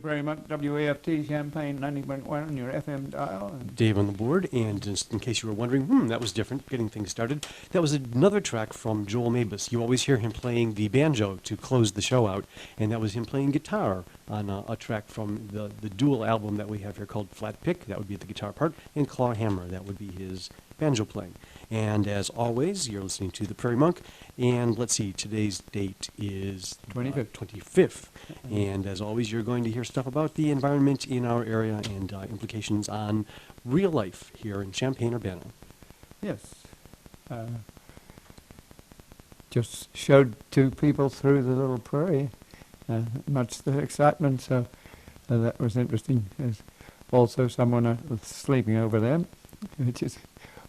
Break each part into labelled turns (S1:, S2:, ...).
S1: Prairie Monk, WAFT, Champaign 90.1 on your FM dial.
S2: Dave on the board, and just in case you were wondering, that was different, getting things started. That was another track from Joel Mabus. You always hear him playing the banjo to close the show out, and that was him playing guitar on a track from the dual album that we have here called Flat Pick. That would be the guitar part, and Claw Hammer, that would be his banjo playing. And as always, you're listening to the Prairie Monk, and let's see, today's date is 25th. And as always, you're going to hear stuff about the environment in our area and implications on real life here in Champaign-Urbana.
S1: Yes. Just showed two people through the little prairie. Much the excitement, so that was interesting. There's also someone sleeping over there, which is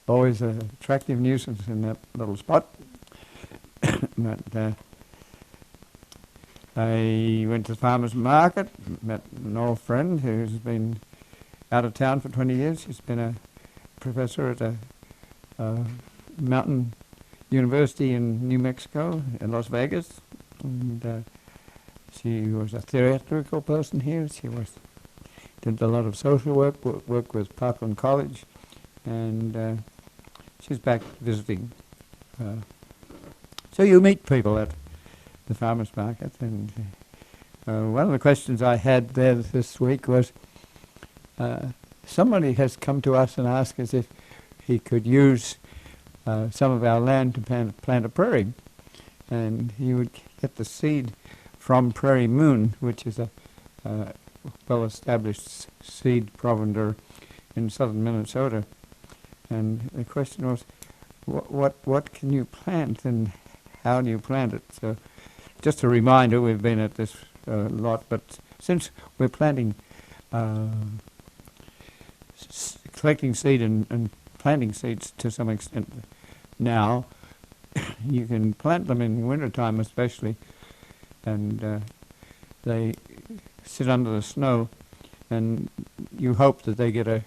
S1: always an attractive nuisance in that little spot. But I went to the farmer's market, met an old friend who's been out of town for 20 years. She's been a professor at a mountain university in New Mexico, in Las Vegas. And she was a theoretical person here. She did a lot of social work, worked with Parkland College, and she's back visiting. So you meet people at the farmer's market, and one of the questions I had there this week was somebody has come to us and asked us if he could use some of our land to plant a prairie, and he would get the seed from Prairie Moon, which is a well-established seed provender in southern Minnesota. And the question was, what can you plant and how do you plant it? So just a reminder, we've been at this a lot, but since we're planting, collecting seed and planting seeds to some extent now, you can plant them in wintertime especially, and they sit under the snow, and you hope that they get a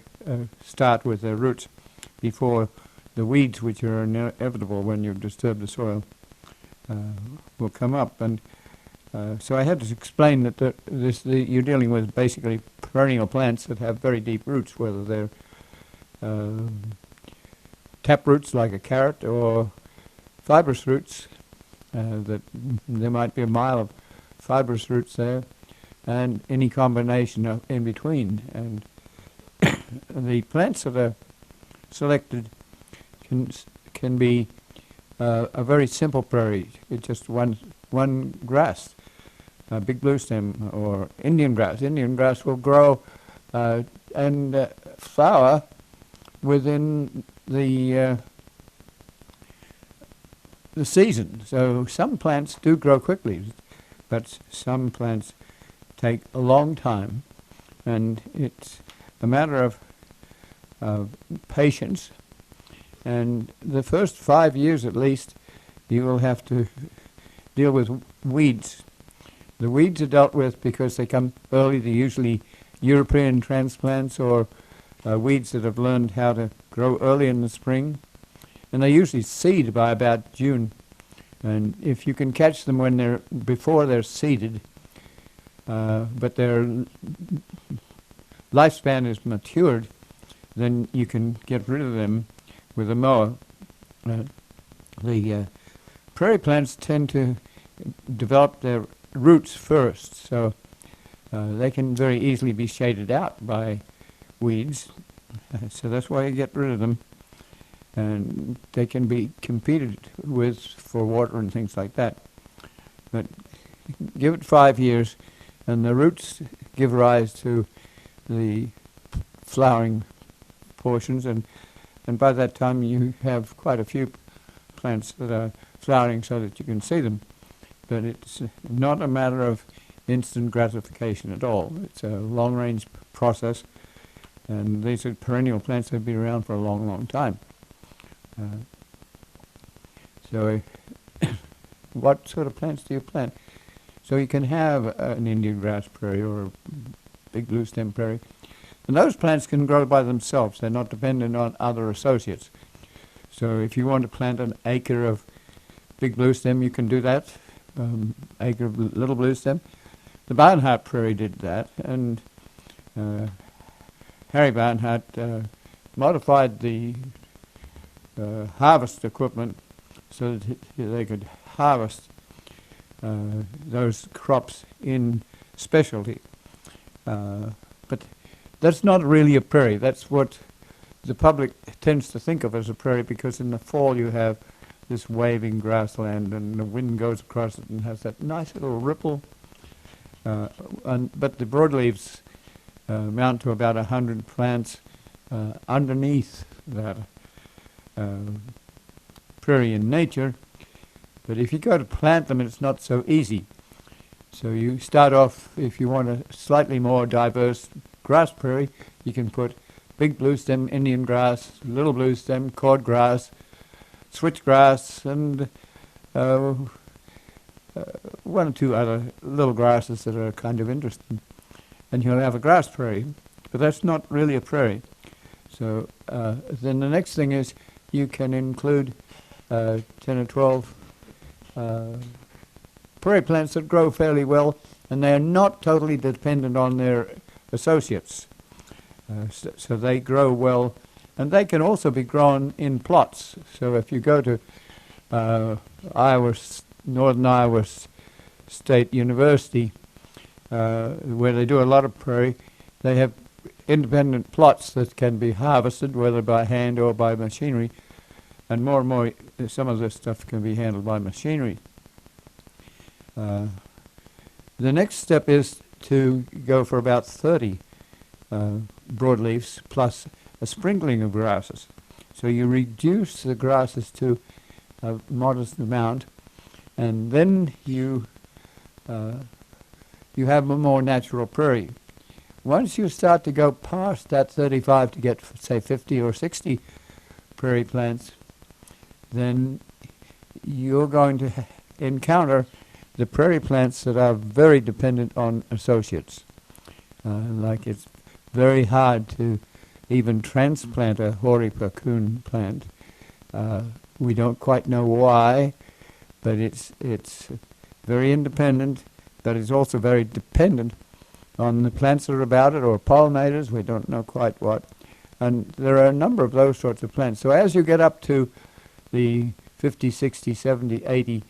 S1: start with their roots before the weeds, which are inevitable when you disturb the soil, will come up. And so I had to explain that you're dealing with basically perennial plants that have very deep roots, whether they're tap roots like a carrot or fibrous roots, that there might be a mile of fibrous roots there, and any combination of in between. And the plants that are selected can be a very simple prairie. It's just one grass, big blue stem or Indian grass. Indian grass will grow and flower within the season. So some plants do grow quickly, but some plants take a long time, and it's a matter of patience. And the first 5 years at least, you will have to deal with weeds. The weeds are dealt with because they come early. They're usually European transplants or weeds that have learned how to grow early in the spring. And they usually seed by about June. And if you can catch them when before they're seeded, but their lifespan is matured, then you can get rid of them with a mower. The prairie plants tend to develop their roots first, so they can very easily be shaded out by weeds. So that's why you get rid of them. And they can be competed with for water and things like that. But give it 5 years, and the roots give rise to the flowering portions, and by that time you have quite a few plants that are flowering so that you can see them. But it's not a matter of instant gratification at all. It's a long-range process, and these are perennial plants that have been around for a long, long time. So what sort of plants do you plant? So you can have an Indian grass prairie or a big blue stem prairie. And those plants can grow by themselves. They're not dependent on other associates. So if you want to plant an acre of big blue stem, you can do that. Acre of little blue stem. The Barnhart Prairie did that, and Harry Barnhart modified the harvest equipment so that they could harvest those crops in specialty. But that's not really a prairie. That's what the public tends to think of as a prairie, because in the fall you have this waving grassland and the wind goes across it and has that nice little ripple. But the broadleaves amount to about 100 plants underneath that prairie in nature. But if you go to plant them, it's not so easy. So you start off, if you want a slightly more diverse grass prairie, you can put big blue stem Indian grass, little blue stem cord grass, switchgrass, and one or two other little grasses that are kind of interesting. And you'll have a grass prairie, but that's not really a prairie. So then the next thing is you can include 10 or 12 prairie plants that grow fairly well, and they are not totally dependent on their associates. So they grow well, and they can also be grown in plots. So if you go to Northern Iowa State University, where they do a lot of prairie, they have independent plots that can be harvested, whether by hand or by machinery, and more some of this stuff can be handled by machinery. The next step is to go for about 30 broadleaves plus a sprinkling of grasses. So you reduce the grasses to a modest amount, and then you have a more natural prairie. Once you start to go past that 35 to get, say, 50 or 60 prairie plants, then you're going to encounter the prairie plants that are very dependent on associates. Like it's very hard to even transplant a hoary cocoon plant. We don't quite know why, but it's very independent, but it's also very dependent on the plants that are about it, or pollinators, we don't know quite what. And there are a number of those sorts of plants. So as you get up to the 50, 60, 70, 80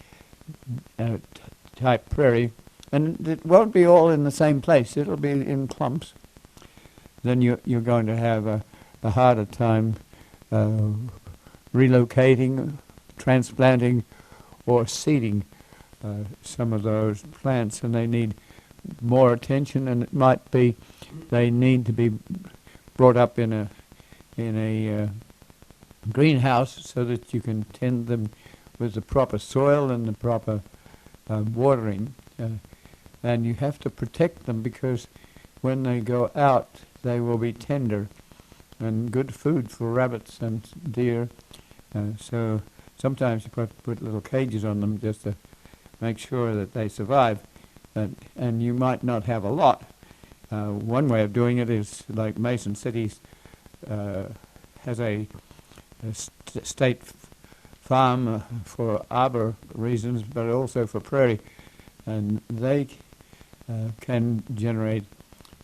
S1: type prairie, and it won't be all in the same place, it'll be in clumps, then you're going to have a harder time relocating, transplanting, or seeding some of those plants, and they need more attention, and it might be they need to be brought up in a greenhouse so that you can tend them with the proper soil and the proper watering. And you have to protect them, because when they go out they will be tender and good food for rabbits and deer. So sometimes you put little cages on them just to make sure that they survive. And you might not have a lot. One way of doing it is like Mason Cities has a state farm for arbor reasons, but also for prairie, and they can generate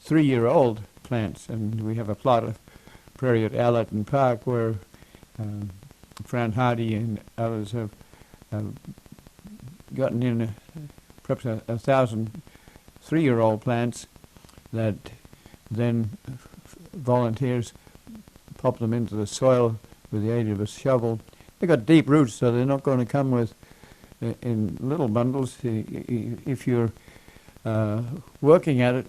S1: 3-year-old plants. And we have a plot of prairie at Allerton Park where Fran Hardy and others have gotten in perhaps 1,000 3-year-old plants that then volunteers pop them into the soil with the aid of a shovel. They've got deep roots, so they're not going to come with in little bundles. If you're working at it,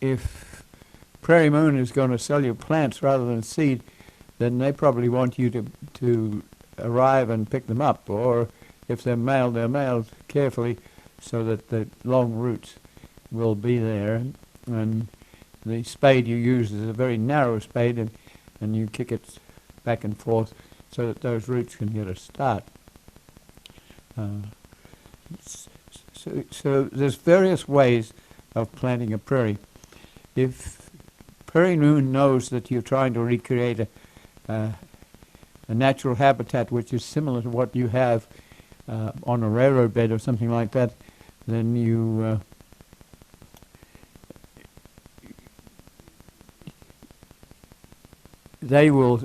S1: if Prairie Moon is going to sell you plants rather than seed, then they probably want you to arrive and pick them up, or if they're mailed carefully so that the long roots will be there. And the spade you use is a very narrow spade, and you kick it back and forth so that those roots can get a start. So there's various ways of planting a prairie. If Prairie Moon knows that you're trying to recreate a natural habitat which is similar to what you have on a railroad bed or something like that, then they will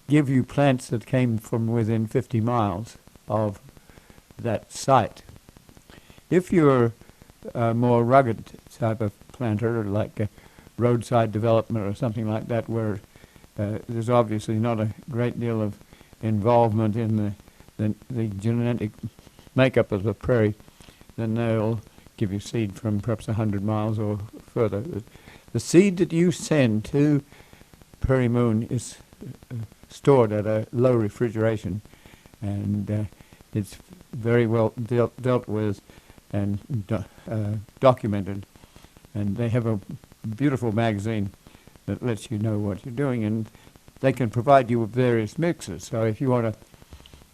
S1: give you plants that came from within 50 miles of that site. If you're a more rugged type of planter, like a roadside development or something like that, where there's obviously not a great deal of involvement in the genetic makeup of the prairie, then they'll give you seed from perhaps 100 miles or further. The seed that you send to Prairie Moon is stored at a low refrigeration, and it's very well dealt with and documented. And they have a beautiful magazine that lets you know what you're doing, and they can provide you with various mixes. So if you want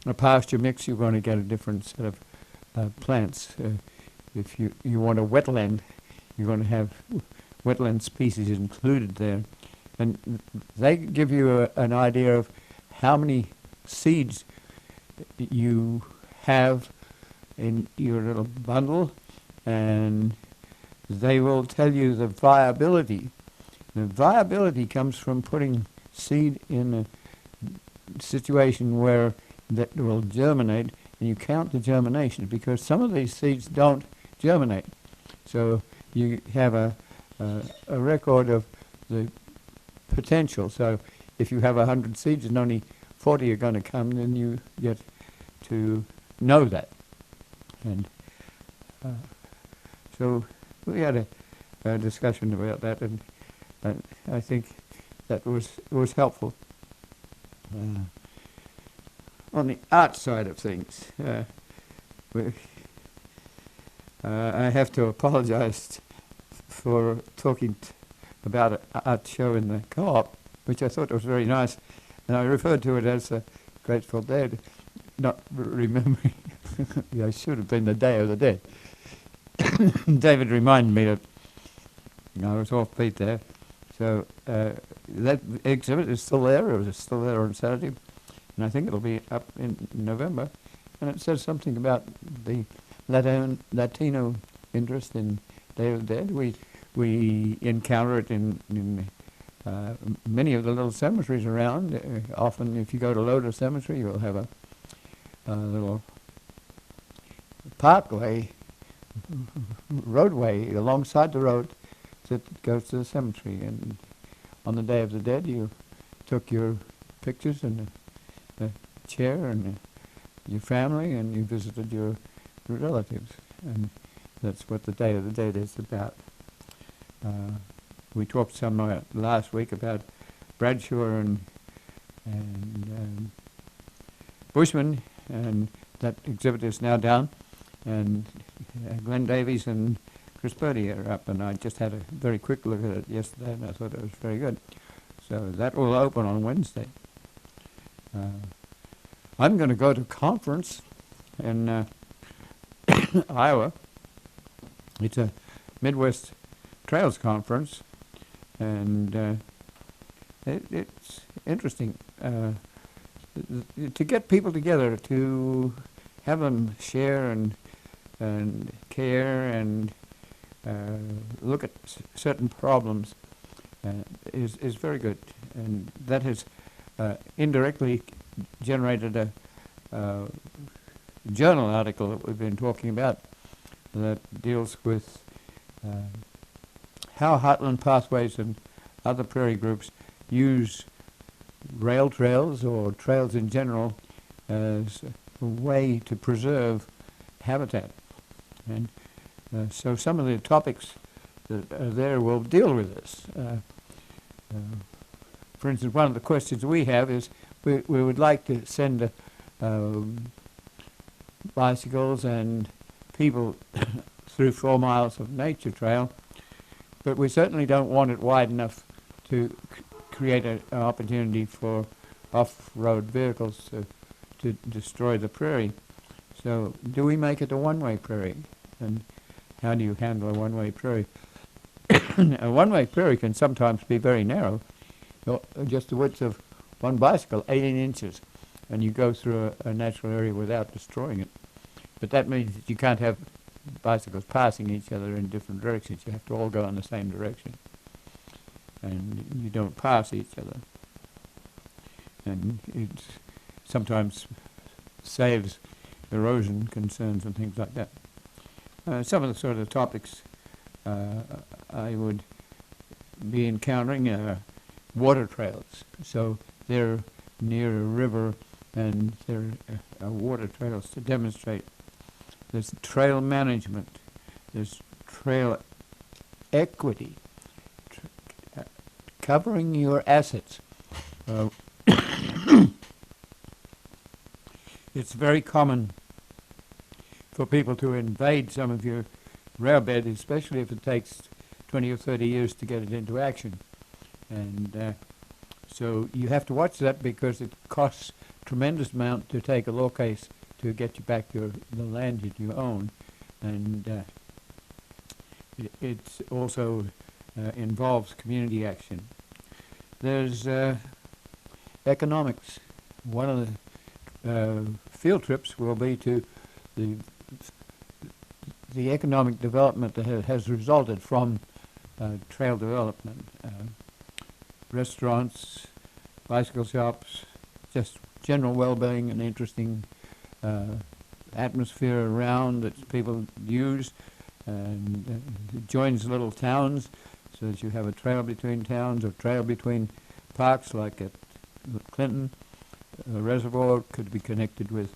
S1: a pasture mix, you're going to get a different set of plants. If you want a wetland, you're going to have wetland species included there. And they give you an idea of how many seeds you have in your little bundle, and they will tell you the viability. The viability comes from putting seed in a situation where that will germinate, and you count the germination, because some of these seeds don't germinate. So you have a record of the potential. So if you have 100 seeds and only 40 are going to come, then you get to know that. And so we had a discussion about that, and I think that was helpful. On the art side of things, I have to apologize for talking about an art show in the co-op, which I thought was very nice, and I referred to it as a Grateful Dead, not remembering I should have been the Day of the Dead. David reminded me that I was off beat there. So that exhibit is still there. It was still there on Saturday, and I think it'll be up in November. And it says something about the Latino interest in Day of the Dead. We encounter it in many of the little cemeteries around. Often, if you go to Loda Cemetery, you'll have a little parkway, roadway alongside the road that goes to the cemetery. And on the Day of the Dead, you took your pictures and a chair and your family, and you visited your relatives. And that's what the Day of the Dead is about. We talked some last week about Bradshaw and Bushman, and that exhibit is now down. And Glenn Davies and Chris Purdy are up, and I just had a very quick look at it yesterday, and I thought it was very good. So that will open on Wednesday. I'm going to go to a conference in Iowa. It's a Midwest Trails Conference, and it's interesting to get people together, to have them share and care and look at certain problems is very good, and that has indirectly generated a journal article that we've been talking about that deals with how Heartland Pathways and other prairie groups use rail trails or trails in general as a way to preserve habitat. And so some of the topics that are there will deal with this. For instance, one of the questions we have is we would like to send bicycles and people through 4 miles of nature trail, but we certainly don't want it wide enough to create an opportunity for off-road vehicles to destroy the prairie. So do we make it a one-way prairie? and how do you handle a one-way prairie? A one-way prairie can sometimes be very narrow, just the width of one bicycle, 18 inches, and you go through a natural area without destroying it. But that means that you can't have bicycles passing each other in different directions. You have to all go in the same direction, and you don't pass each other. And it sometimes saves erosion concerns and things like that. Some of the sort of topics I would be encountering water trails. So they're near a river, and there are water trails to demonstrate. There's trail management. There's trail equity, covering your assets. It's very common for people to invade some of your railbed, especially if it takes 20 or 30 years to get it into action. And so you have to watch that, because it costs a tremendous amount to take a law case to get you back the land that you own. And it also involves community action. There's economics. One of the field trips will be to the economic development that has resulted from trail development. Restaurants, bicycle shops, just general well-being and interesting atmosphere around that people use, and it joins little towns so that you have a trail between towns or trail between parks, like at Clinton. A reservoir could be connected with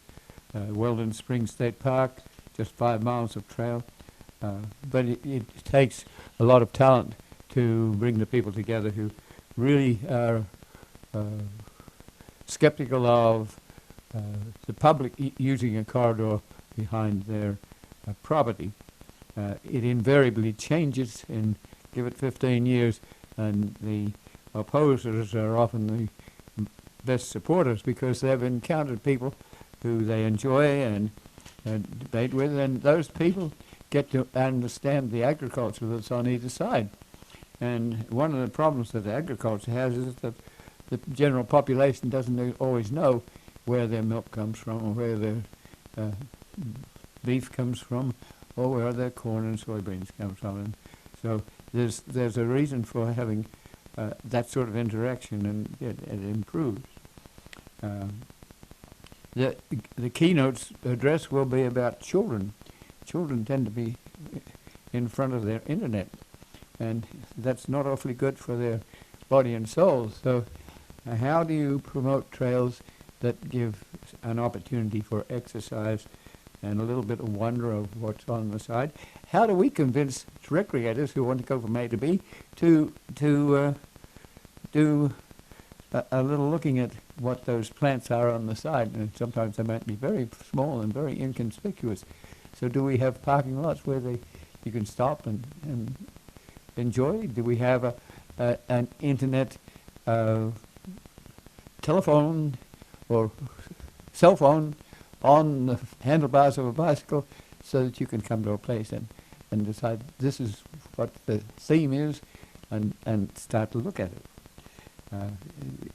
S1: Weldon Springs State Park, just 5 miles of trail. But it takes a lot of talent to bring the people together who really are skeptical of the public using a corridor behind their property. It invariably changes, and give it 15 years, and the opposers are often the best supporters, because they've encountered people who they enjoy and debate with, and those people get to understand the agriculture that's on either side. And one of the problems that agriculture has is that the general population doesn't always know where their milk comes from, or where their beef comes from, or where their corn and soybeans come from. And so there's a reason for having that sort of interaction, and it improves. The keynote address will be about children. Children tend to be in front of their internet, and that's not awfully good for their body and soul. So how do you promote trails that give an opportunity for exercise and a little bit of wonder of what's on the side? How do we convince recreators who want to go from A to B to do a little looking at what those plants are on the side? And sometimes they might be very small and very inconspicuous. So do we have parking lots where you can stop and enjoy? Do we have an internet telephone or cell phone on the handlebars of a bicycle, so that you can come to a place and decide this is what the theme is, and start to look at it?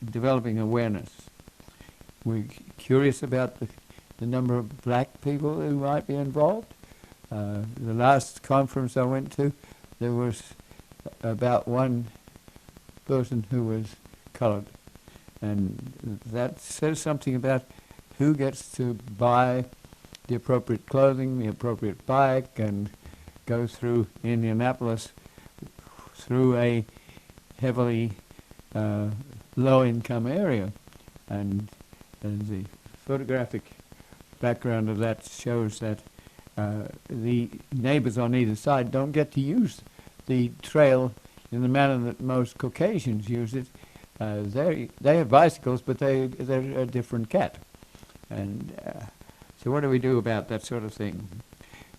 S1: Developing awareness. We're curious about the number of black people who might be involved. The last conference I went to, there was about one person who was colored, and that says something about who gets to buy the appropriate clothing, the appropriate bike, and go through Indianapolis through a heavily low-income area. And the photographic background of that shows that the neighbors on either side don't get to use the trail in the manner that most Caucasians use it. They have bicycles, but they're a different cat. And so what do we do about that sort of thing?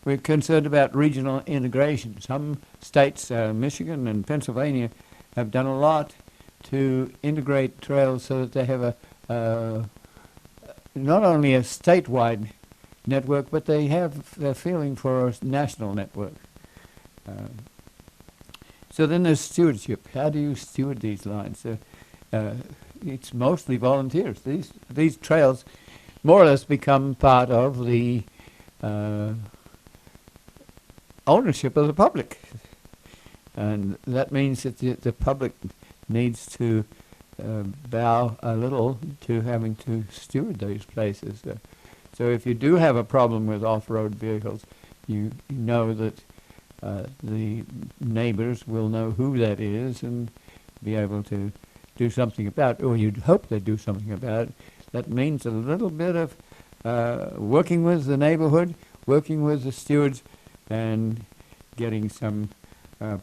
S1: We're concerned about regional integration. Some states, Michigan and Pennsylvania, have done a lot to integrate trails so that they have not only a statewide network, but they have a feeling for a national network. So then there's stewardship. How do you steward these lines? It's mostly volunteers. These trails more or less become part of the ownership of the public. And that means that the public needs to bow a little to having to steward those places. So if you do have a problem with off-road vehicles, you know that the neighbors will know who that is and be able to do something about it, or you'd hope they'd do something about it. That means a little bit of working with the neighborhood, working with the stewards, and getting some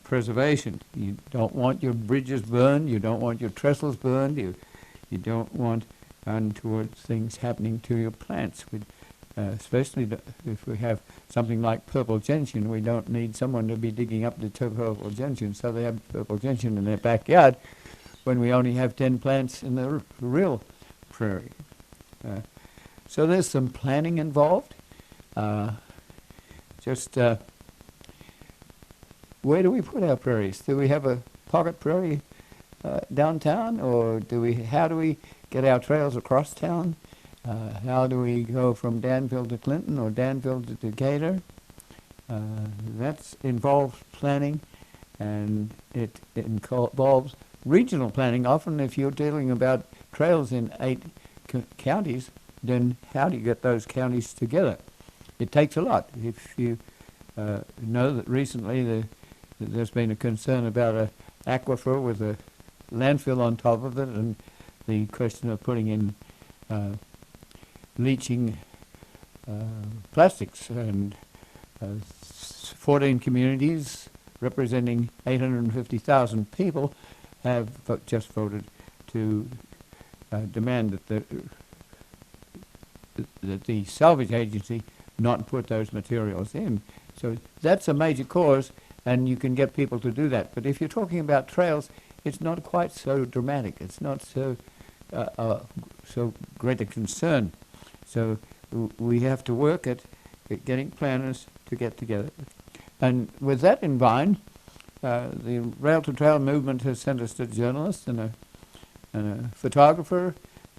S1: preservation. You don't want your bridges burned, you don't want your trestles burned, you don't want untoward things happening to your plants. Especially if we have something like purple gentian, we don't need someone to be digging up the purple gentian, so they have purple gentian in their backyard when we only have 10 plants in the real prairie. So there's some planning involved. Where do we put our prairies? Do we have a pocket prairie downtown, or how do we get our trails across town? How do we go from Danville to Clinton or Danville to Decatur? That's involves planning, and it involves regional planning. Often if you're dealing about trails in 8 counties, then how do you get those counties together? It takes a lot. If you know that recently there's been a concern about an aquifer with a landfill on top of it, and the question of putting in leaching plastics, and 14 communities representing 850,000 people have just voted to demand that the salvage agency not put those materials in. So that's a major cause, and you can get people to do that. But if you're talking about trails, it's not quite so dramatic. It's not so great a concern. So we have to work at getting planners to get together. And with that in mind, the Rail to Trail movement has sent us a journalist and a photographer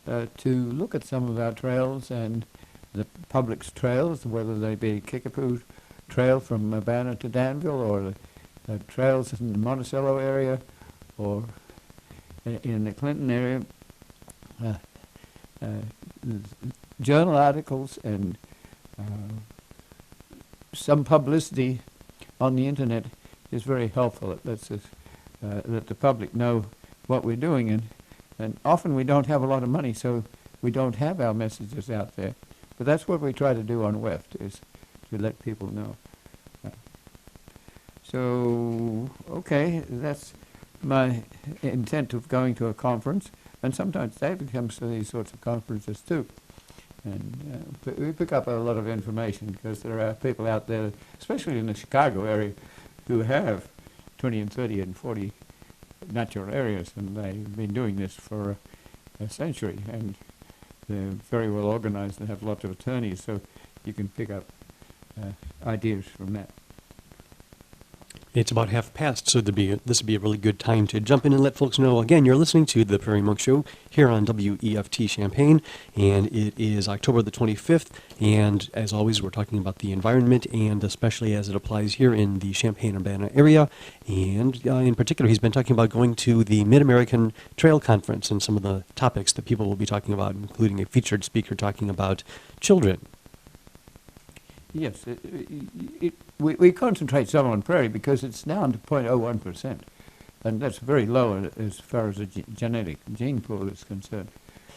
S1: to look at some of our trails and the public's trails, whether they be Kickapoo Trail from Urbana to Danville, or the trails in the Monticello area, or in the Clinton area. Journal articles and some publicity on the internet is very helpful. It lets us let the public know what we're doing, and often we don't have a lot of money, so we don't have our messages out there. But that's what we try to do on WEFT, is to let people know. So, okay, that's my intent of going to a conference, and sometimes David comes to these sorts of conferences too. And we pick up a lot of information, because there are people out there, especially in the Chicago area, who have 20 and 30 and 40 natural areas, and they've been doing this for a century, and they're very well organized and have lots of attorneys, so you can pick up ideas from that.
S2: It's about 1:30, so this would be a really good time to jump in and let folks know. Again, you're listening to the Prairie Monk Show here on WEFT Champaign, and it is October the 25th, and as always, we're talking about the environment, and especially as it applies here in the Champaign-Urbana area, and in particular, he's been talking about going to the Mid-American Trail Conference and some of the topics that people will be talking about, including a featured speaker talking about children.
S1: Yes, we concentrate some on prairie because it's down to 0.01%, and that's very low as far as the genetic gene pool is concerned.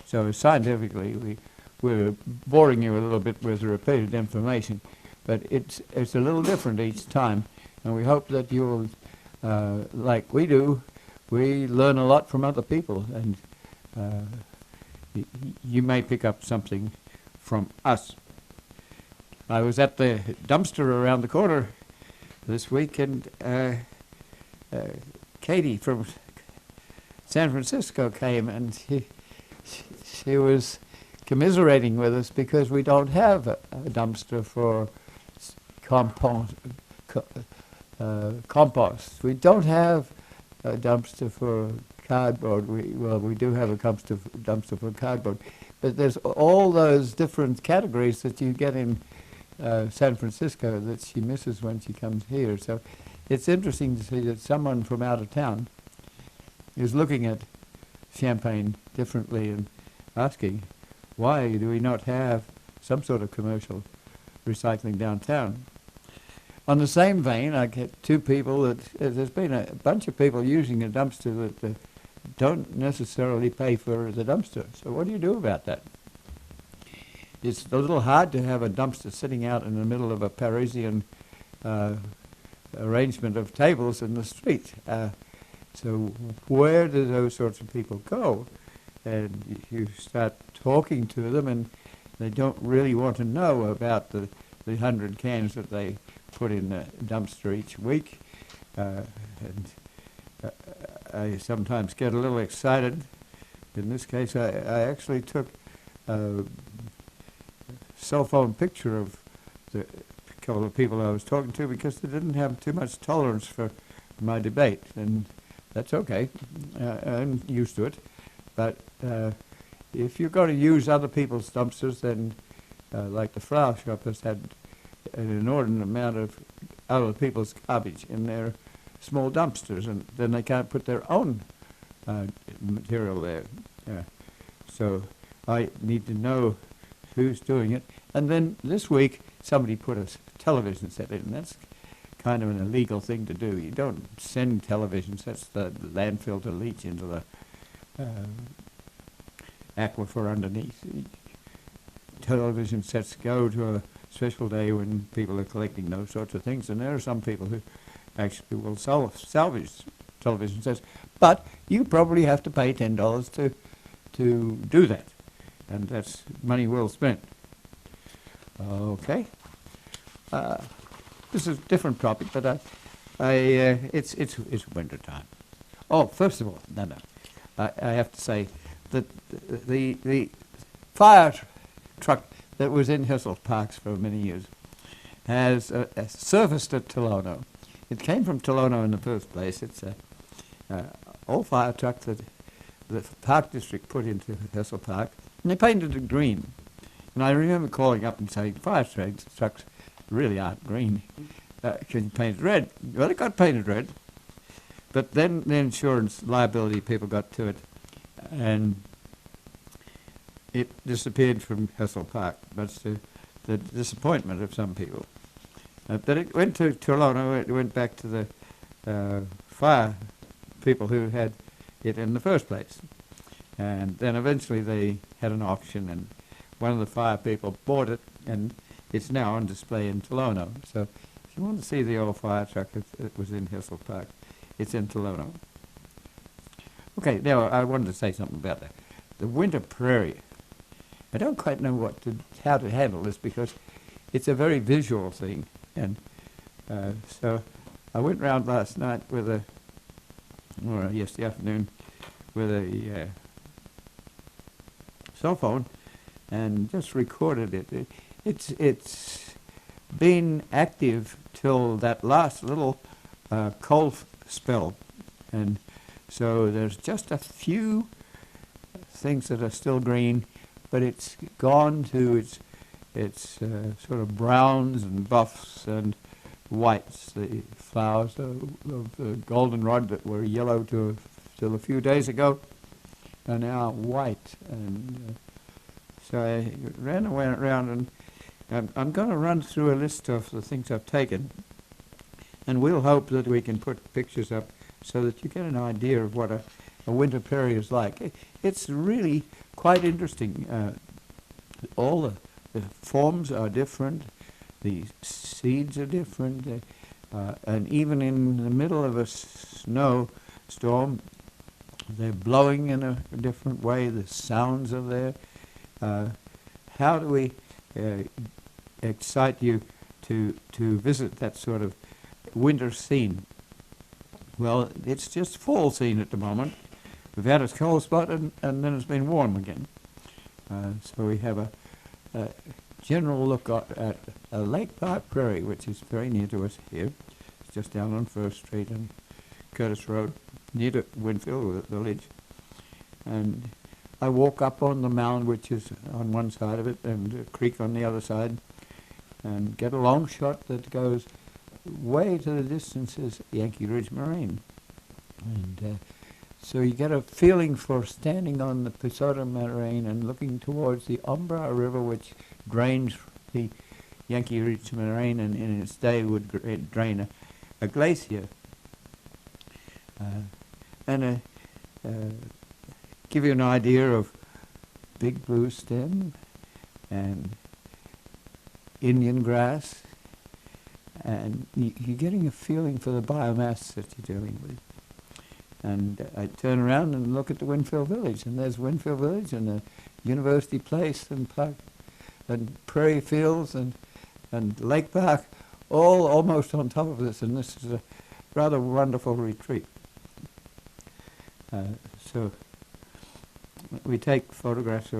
S1: So scientifically, we're boring you a little bit with repeated information, but it's a little different each time, and we hope that you'll, like we do, we learn a lot from other people, and you may pick up something from us. I was at the dumpster around the corner this week, and Katie from San Francisco came, and she was commiserating with us because we don't have a dumpster for compost. Compost. We don't have a dumpster for cardboard. We do have a dumpster for cardboard, but there's all those different categories that you get in San Francisco that she misses when she comes here. So it's interesting to see that someone from out of town is looking at Champaign differently and asking, why do we not have some sort of commercial recycling downtown? On the same vein, I get two people that there's been a bunch of people using a dumpster that don't necessarily pay for the dumpster. So what do you do about that? It's a little hard to have a dumpster sitting out in the middle of a Parisian arrangement of tables in the street. So where do those sorts of people go? And you start talking to them, and they don't really want to know about the 100 cans that they put in the dumpster each week. I sometimes get a little excited. In this case, I actually took a cell phone picture of the couple of people I was talking to because they didn't have too much tolerance for my debate, and that's okay. I'm used to it. But if you're going to use other people's dumpsters, then like the flower shop has had an inordinate amount of other people's garbage in their small dumpsters, and then they can't put their own material there. So I need to know who's doing it. And then this week, somebody put a television set in. That's kind of an illegal thing to do. You don't send television sets to the landfill to leach into the aquifer underneath. Television sets go to a special day when people are collecting those sorts of things, and there are some people who actually will salvage television sets, but you probably have to pay $10 to do that, and that's money well spent. Okay, this is a different topic, but it's winter time. Oh, first of all, I have to say that the fire truck that was in Hessel Parks for many years has surfaced at Tolono. It came from Tolono in the first place. It's an old fire truck that the Park District put into Hessel Park, and they painted it green. And I remember calling up and saying, fire trucks really aren't green. Can you paint it red? Well, it got painted red. But then the insurance liability people got to it, and it disappeared from Hessel Park, much to the disappointment of some people. But it went to Tolono, it went back to the fire people who had it in the first place. And then eventually they had an auction, and one of the fire people bought it, and it's now on display in Tolono. So if you want to see the old fire truck, it was in Hessel Park. It's in Tolono. Okay, now I wanted to say something about the winter prairie. I don't quite know how to handle this because it's a very visual thing, and so I went round last night yesterday afternoon with a cell phone and just recorded it. It's been active till that last little cold spell, and so there's just a few things that are still green, but it's gone to its sort of browns and buffs and whites. The flowers of the goldenrod that were yellow till a few days ago are now white. And so I ran around, and I'm going to run through a list of the things I've taken, and we'll hope that we can put pictures up so that you get an idea of what a winter prairie is like. It's really quite interesting. All the forms are different, the seeds are different, and even in the middle of a snowstorm, they're blowing in a different way, the sounds are there. How do we excite you to visit that sort of winter scene? Well, it's just fall scene at the moment. We've had a cold spot, and then it's been warm again. So we have a general look at Lake Park Prairie, which is very near to us here. It's just down on First Street and Curtis Road, near to Winfield Village. And I walk up on the mound, which is on one side of it, and a creek on the other side, and get a long shot that goes way to the distance as Yankee Ridge Moraine. And so you get a feeling for standing on the Pisota Moraine and looking towards the Umbra River, which drains the Yankee Ridge Moraine, and in its day would drain a glacier. And give you an idea of big blue stem and Indian grass, and you're getting a feeling for the biomass that you're dealing with. And I turn around and look at the Winfield Village, and there's Winfield Village and the University Place and Park and Prairie Fields and Lake Park, all almost on top of this, and this is a rather wonderful retreat. So we take photographs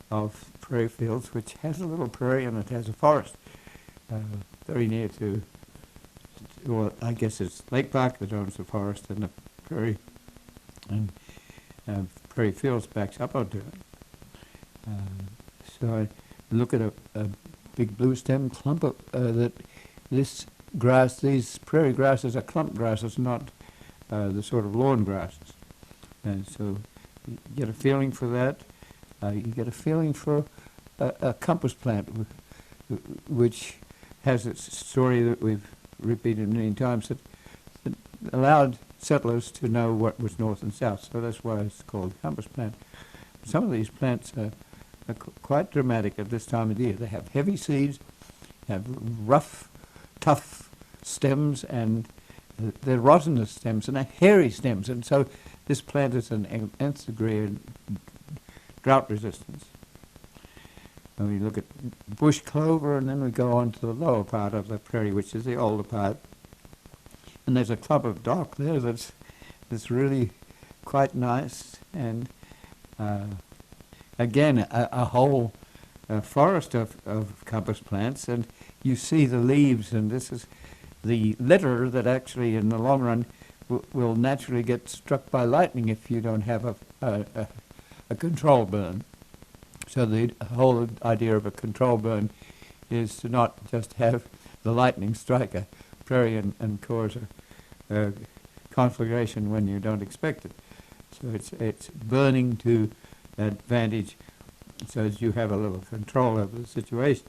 S1: of prairie fields, which has a little prairie and it has a forest very near to, well, I guess it's Lake Park that owns the forest, and the prairie and Prairie Fields backs up onto it. So I look at a big blue stem clump of, that this grass, these prairie grasses are clump grasses, not the sort of lawn grasses. And so you get a feeling for that. You get a feeling for a compass plant, which has its story that we've repeated many times, that allowed settlers to know what was north and south. So that's why it's called compass plant. Some of these plants are quite dramatic at this time of the year. They have heavy seeds, have rough, tough stems, and they're rosinous stems, and they're hairy stems. And so this plant is an nth degree of drought resistance. And we look at bush clover, and then we go on to the lower part of the prairie, which is the older part. And there's a clump of dock there that's really quite nice. And again, a whole forest of compass plants, and you see the leaves, and this is the litter that actually in the long run will naturally get struck by lightning if you don't have a control burn. So the whole idea of a control burn is to not just have the lightning strike a prairie and cause a conflagration when you don't expect it. So it's burning to advantage, so as you have a little control over the situation.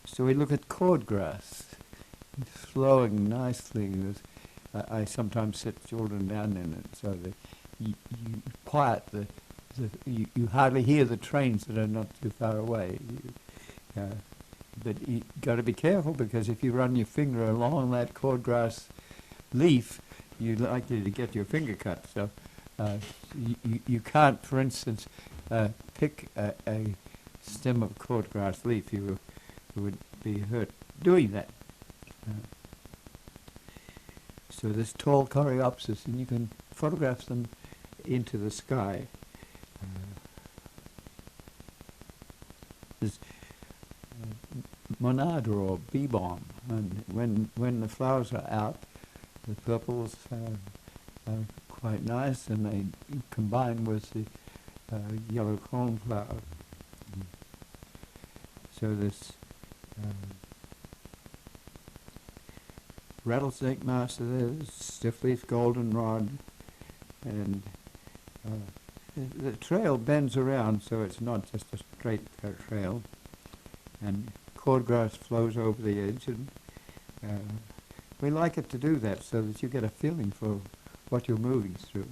S1: So we look at cordgrass, flowing nicely. I sometimes sit children down in it so that you quiet you hardly hear the trains that are not too far away. But you got to be careful, because if you run your finger along that cordgrass leaf, you're likely to get your finger cut. So you can't, for instance, pick a stem of cordgrass leaf. You would be hurt doing that. So there's tall coreopsis, and you can photograph them into the sky. There's monarda or bee balm, and when the flowers are out, the purples are quite nice, and they combine with the yellow cornflower. So this rattlesnake master there, stiff-leaf goldenrod, and the trail bends around, so it's not just a straight trail, and cordgrass flows over the edge, and we like it to do that so that you get a feeling for what you're moving through.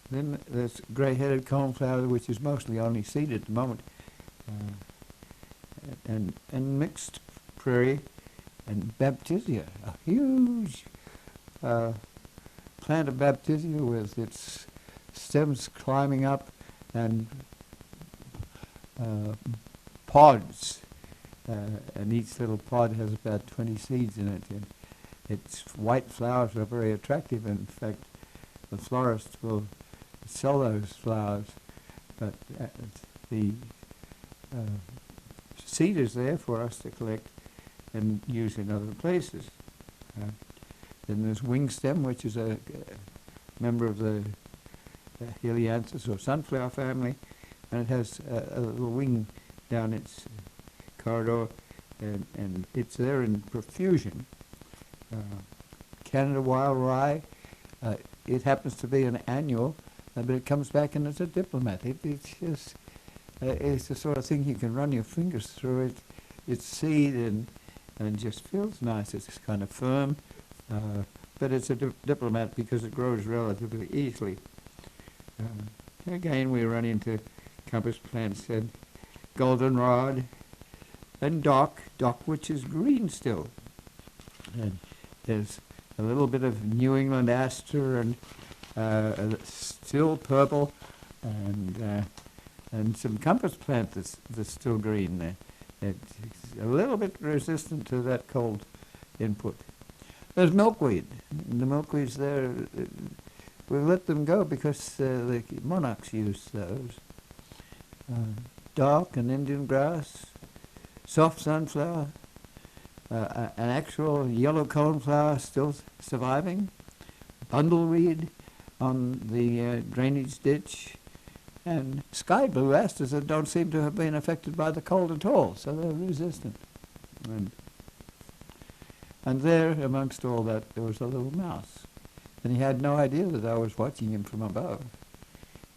S1: Then there's grey-headed cornflower, which is mostly only seed at the moment, and mixed prairie, and baptisia, a huge plant of baptisia with its stems climbing up, and pods, and each little pod has about 20 seeds in it, and its white flowers are very attractive. In fact, the florist will sell those flowers, but the seed is there for us to collect and use in other places. Then there's wingstem, which is a member of the Helianthus or sunflower family, and it has a little wing down its corridor, and it's there in profusion. Canada wild rye, it happens to be an annual, but it comes back and it's a diplomat. It's just, it's the sort of thing you can run your fingers through it. It's seed and just feels nice. It's kind of firm, but it's a diplomat because it grows relatively easily. Again, we run into compass plants and goldenrod and dock, which is green still. And there's a little bit of New England aster and still purple, and some compass plant that's still green there. It's a little bit resistant to that cold input. There's milkweed. The milkweeds there, we let them go because the monarchs use those. Dock and Indian grass, soft sunflower, an actual yellow coneflower still surviving, bundleweed on the drainage ditch, and sky blue asters that don't seem to have been affected by the cold at all, so they're resistant. And there, amongst all that, there was a little mouse, and he had no idea that I was watching him from above.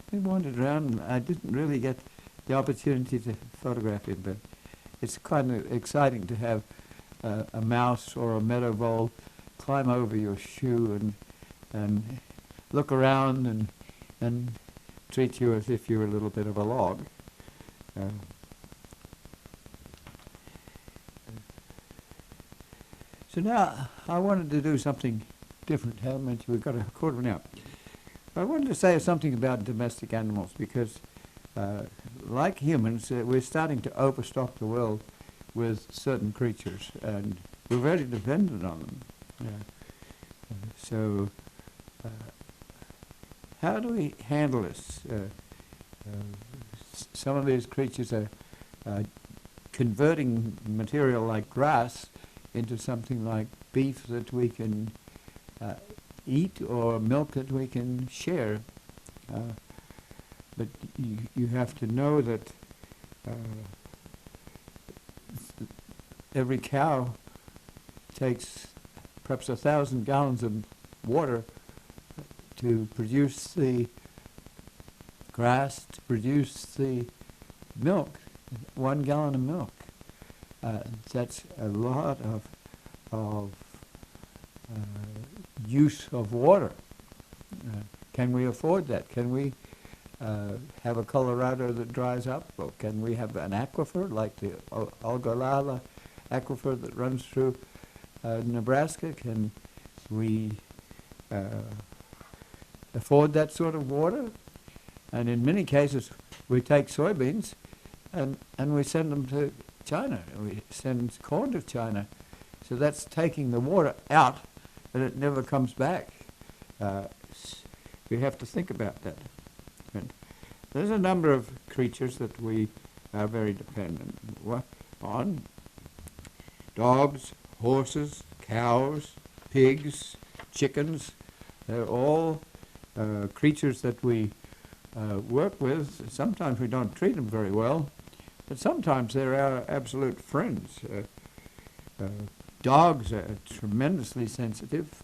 S1: He wandered around, and I didn't really get the opportunity to photograph him, but it's kind of exciting to have a mouse or a meadow vole climb over your shoe and look around and treat you as if you were a little bit of a log. So now I wanted to do something different. How much we've got a quarter of an hour. I wanted to say something about domestic animals because, like humans, we're starting to overstock the world with certain creatures, and we're very dependent on them. So how do we handle this? Some of these creatures are converting material like grass into something like beef that we can eat or milk that we can share. But you have to know that every cow takes perhaps 1,000 gallons of water to produce the grass, to produce the milk, 1 gallon of milk. That's a lot of use of water. Can we afford that? Can we have a Colorado that dries up? Or can we have an aquifer like the Ogallala aquifer that runs through Nebraska? Can we afford that sort of water? And in many cases, we take soybeans and we send them to China. We send corn to China. So that's taking the water out and it never comes back. We have to think about that. And there's a number of creatures that we are very dependent on. Dogs, horses, cows, pigs, chickens. They're all creatures that we work with. Sometimes we don't treat them very well, but sometimes they're our absolute friends. Dogs are tremendously sensitive.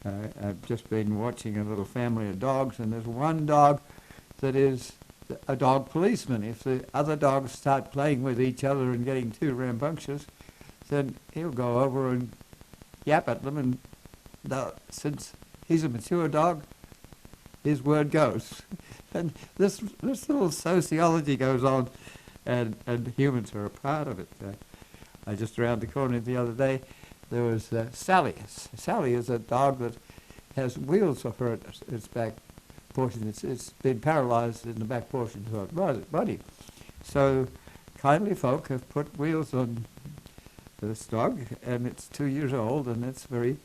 S1: I've just been watching a little family of dogs, and there's one dog that is a dog policeman. If the other dogs start playing with each other and getting too rambunctious, then he'll go over and yap at them, and since he's a mature dog, his word goes. And this little sociology goes on, and humans are a part of it. I just around the corner the other day, there was Sally. Sally is a dog that has wheels of her its back portion. It's been paralyzed in the back portion of her body. So kindly folk have put wheels on this dog, and it's 2 years old, and it's very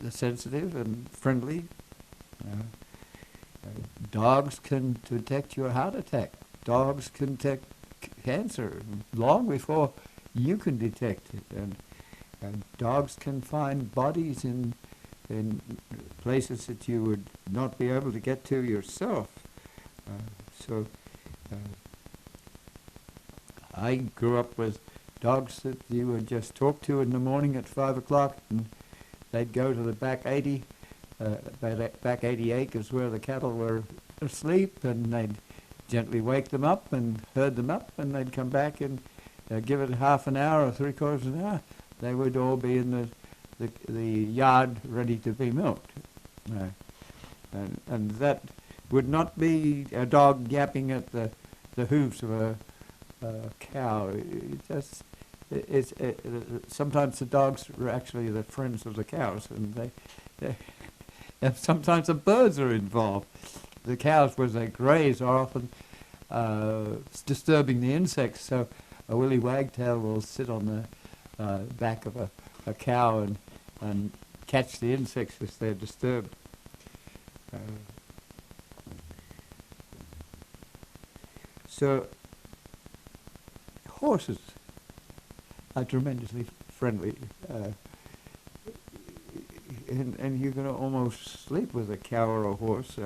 S1: sensitive and friendly. Dogs can detect your heart attack. Dogs can detect cancer long before you can detect it, and dogs can find bodies in places that you would not be able to get to yourself. So I grew up with dogs that you would just talk to in the morning at 5 o'clock, and they'd go to the back 80 acres where the cattle were asleep, and they'd gently wake them up and herd them up, and they'd come back and give it half an hour or three-quarters of an hour. They would all be in the yard ready to be milked. And that would not be a dog yapping at the hooves of a cow. Sometimes the dogs are actually the friends of the cows, and and sometimes the birds are involved. The cows, when they graze, are often disturbing the insects, so a willy wagtail will sit on the back of a cow and catch the insects as they're disturbed. So horses are tremendously friendly, and you can almost sleep with a cow or a horse.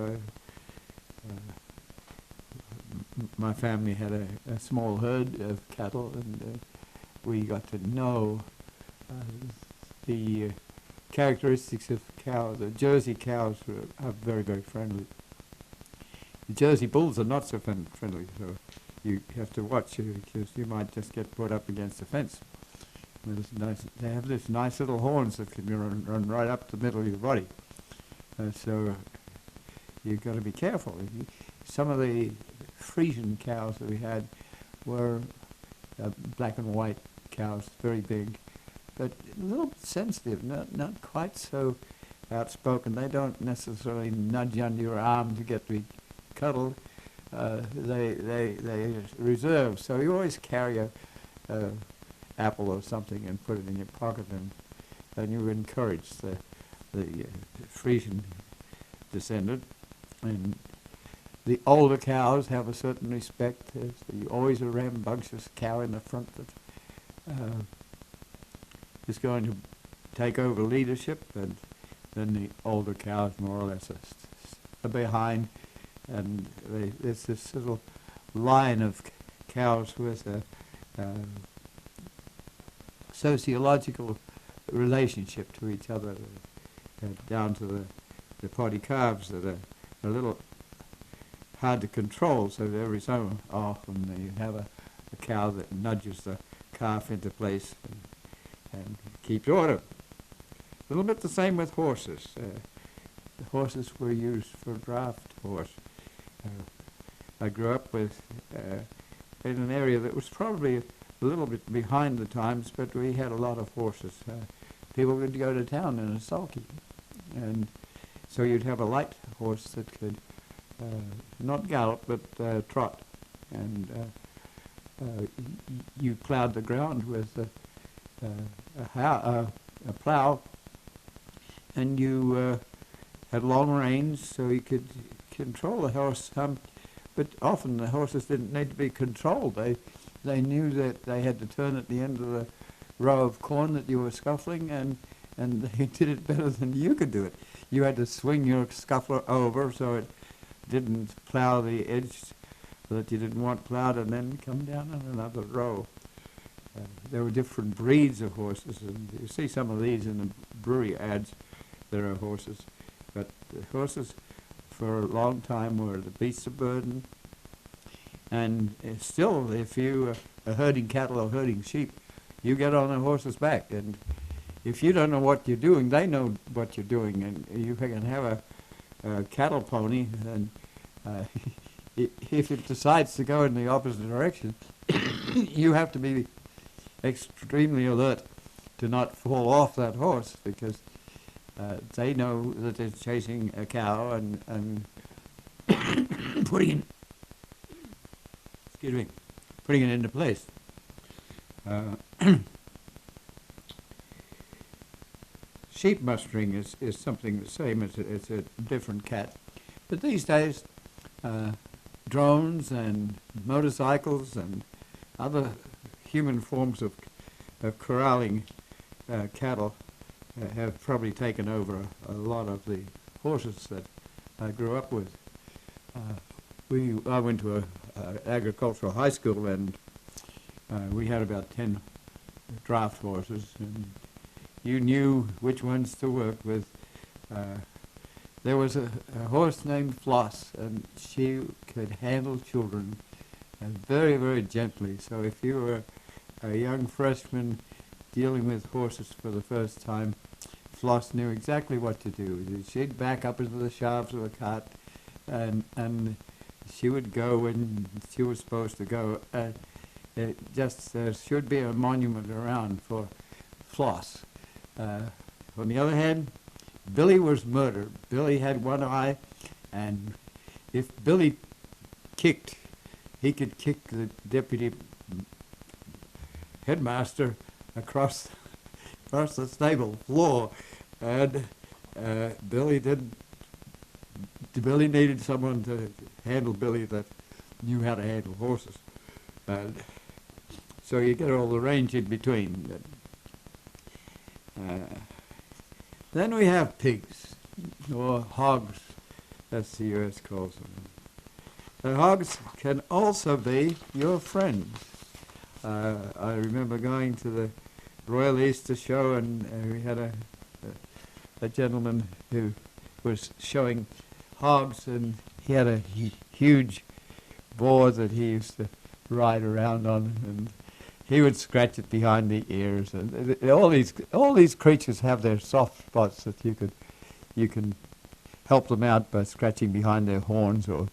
S1: My family had a small herd of cattle, and we got to know the characteristics of cows. The Jersey cows are very, very friendly. The Jersey bulls are not so friendly, so you have to watch because you might just get put up against the fence. They have this nice little horns that can run right up the middle of your body. So you've got to be careful. Some of the Frisian cows that we had were black and white cows, very big, but a little sensitive, not quite so outspoken. They don't necessarily nudge under your arm to get to be cuddled. They reserve. So you always carry a apple or something and put it in your pocket, and you encourage the Frisian descendant. And the older cows have a certain respect. There's always a rambunctious cow in the front that is going to take over leadership, and then the older cows more or less are behind. And there's this little line of cows with a sociological relationship to each other, down to the potty calves that are a little hard to control. So every so often you have a cow that nudges the calf into place and keeps order. A little bit the same with horses. The horses were used for draft horse. I grew up with in an area that was probably a little bit behind the times, but we had a lot of horses. People would go to town in a sulky, and so you'd have a light horse that could not gallop but trot, and you plowed the ground with a plow, and you had long reins so you could control the horse. But often the horses didn't need to be controlled. They knew that they had to turn at the end of the row of corn that you were scuffling, and they did it better than you could do it. You had to swing your scuffler over so it didn't plow the edge that you didn't want plowed, and then come down on another row. There were different breeds of horses, and you see some of these in the brewery ads. There are horses, but the horses for a long time were the beasts of burden. And still, if you are herding cattle or herding sheep, you get on a horse's back, and if you don't know what you're doing, they know what you're doing, and you can have a cattle pony, and if it decides to go in the opposite direction, you have to be extremely alert to not fall off that horse, because they know that it's chasing a cow and putting it into place. sheep mustering is something the same. It's a different cat. But these days, drones and motorcycles and other human forms of corralling cattle have probably taken over a lot of the horses that I grew up with. I went to a agricultural high school, and we had about 10 draft horses, and you knew which ones to work with. There was a horse named Floss, and she could handle children very, very gently. So if you were a young freshman dealing with horses for the first time, Floss knew exactly what to do. She'd back up into the shafts of the cart, and she would go when she was supposed to go. There should be a monument around for Floss. On the other hand, Billy was murdered. Billy had one eye, and if Billy kicked, he could kick the deputy headmaster across the stable floor. And Billy needed someone to handle Billy that knew how to handle horses. So you get all the range in between. Then we have pigs, or hogs, as the US calls them. The hogs can also be your friends. I remember going to the Royal Easter Show, and we had a gentleman who was showing hogs, and he had a huge boar that he used to ride around on, and he would scratch it behind the ears. And all these creatures have their soft spots that you can help them out by scratching behind their horns or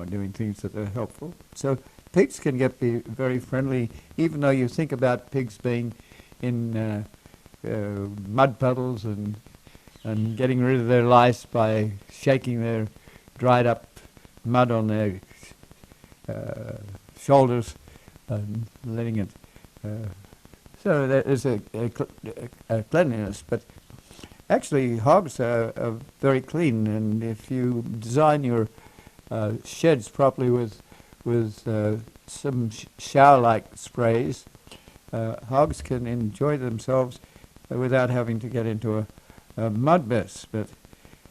S1: doing things that are helpful. So pigs can be very friendly, even though you think about pigs being in mud puddles and getting rid of their lice by shaking their dried up mud on their shoulders and letting it. So there is a cleanliness, but actually hogs are very clean, and if you design your sheds properly with some shower-like sprays, hogs can enjoy themselves without having to get into a mud mess. But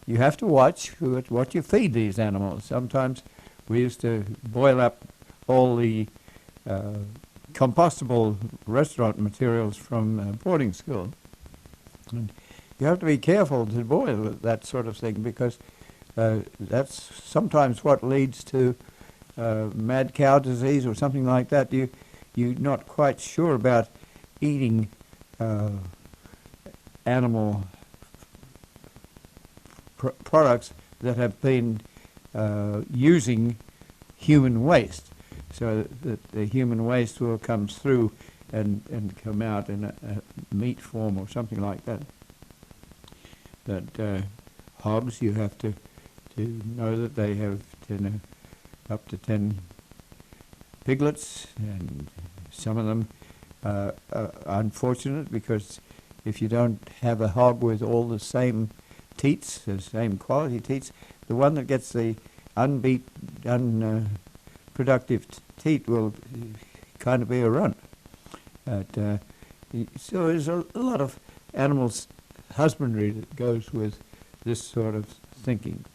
S1: you have to watch what you feed these animals. Sometimes we used to boil up all the compostable restaurant materials from boarding school. And you have to be careful to boil that sort of thing, because that's sometimes what leads to mad cow disease or something like that. You're not quite sure about eating animal products that have been using human waste, so that the human waste will come through and come out in a meat form or something like that. But hogs, you have to know that they have up to 10 piglets, and some of them are unfortunate, because if you don't have a hog with all the same teats, the same quality teats, the one that gets the unproductive teat will kind of be a runt. So there's a lot of animals husbandry that goes with this sort of thinking.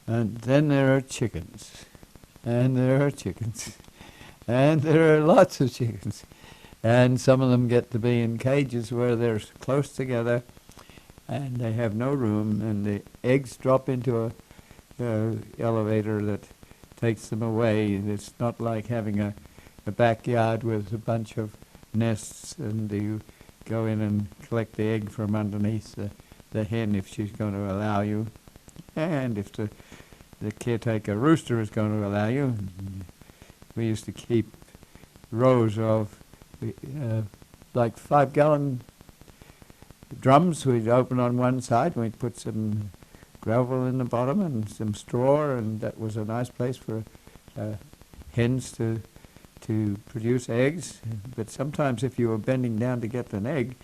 S1: And then there are chickens, and there are chickens, and there are lots of chickens, and some of them get to be in cages where they're close together and they have no room, and the eggs drop into a elevator that takes them away. It's not like having a backyard with a bunch of nests, and you go in and collect the egg from underneath the hen if she's going to allow you, and if the caretaker rooster is going to allow you. We used to keep rows of like 5-gallon drums. We'd open on one side, and we'd put some gravel in the bottom and some straw, and that was a nice place for hens to to produce eggs, but sometimes if you were bending down to get an egg,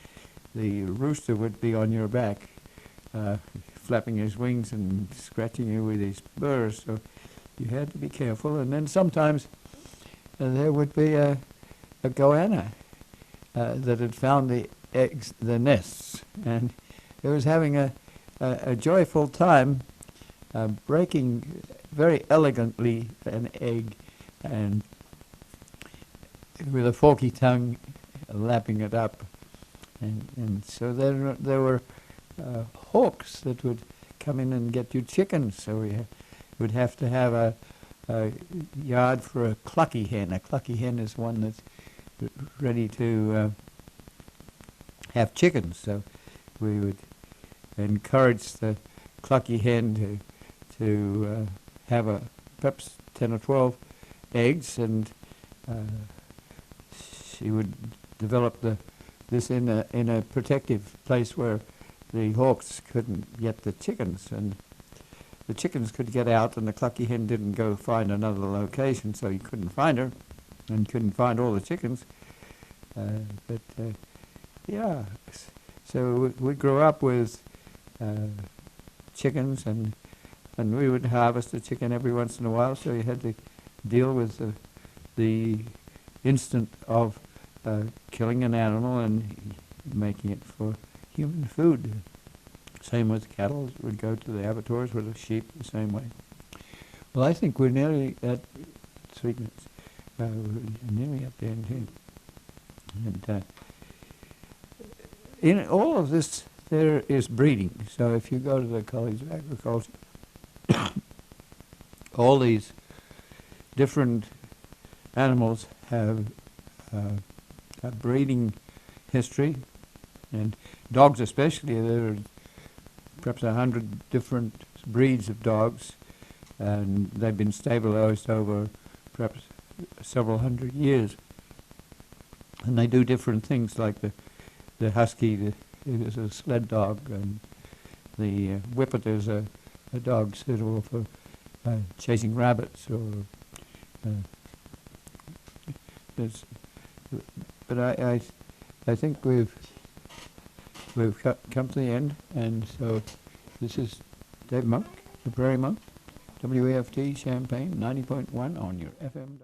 S1: the rooster would be on your back, flapping his wings and scratching you with his spurs, so you had to be careful. And then sometimes there would be a goanna that had found the eggs, the nests, and it was having a joyful time breaking very elegantly an egg and with a forky tongue lapping it up. And so there were hawks that would come in and get you chickens, so we would have to have a yard for a clucky hen. A clucky hen is one that's ready to have chickens, so we would encourage the clucky hen to have perhaps 10 or 12 eggs, and she would develop this in a protective place where the hawks couldn't get the chickens, and the chickens could get out, and the clucky hen didn't go find another location, so you couldn't find her and couldn't find all the chickens. Yeah, so we grew up with chickens, and we would harvest a chicken every once in a while, so you had to deal with the instant of killing an animal and making it for human food. Same with cattle, would go to the abattoirs with the sheep the same way. Well, I think we're nearly at 3 minutes. We're nearly at the end here. And in all of this, there is breeding. So if you go to the College of Agriculture, all these different animals have a breeding history, and dogs especially. There are perhaps 100 different breeds of dogs, and they've been stabilized over perhaps several hundred years. And they do different things, like the husky is a sled dog, and the whippet is a dog suitable for chasing rabbits, or but I think we've come to the end, and so this is Dave Monk, the Prairie Monk, WAFT Champaign 90.1 on your FM.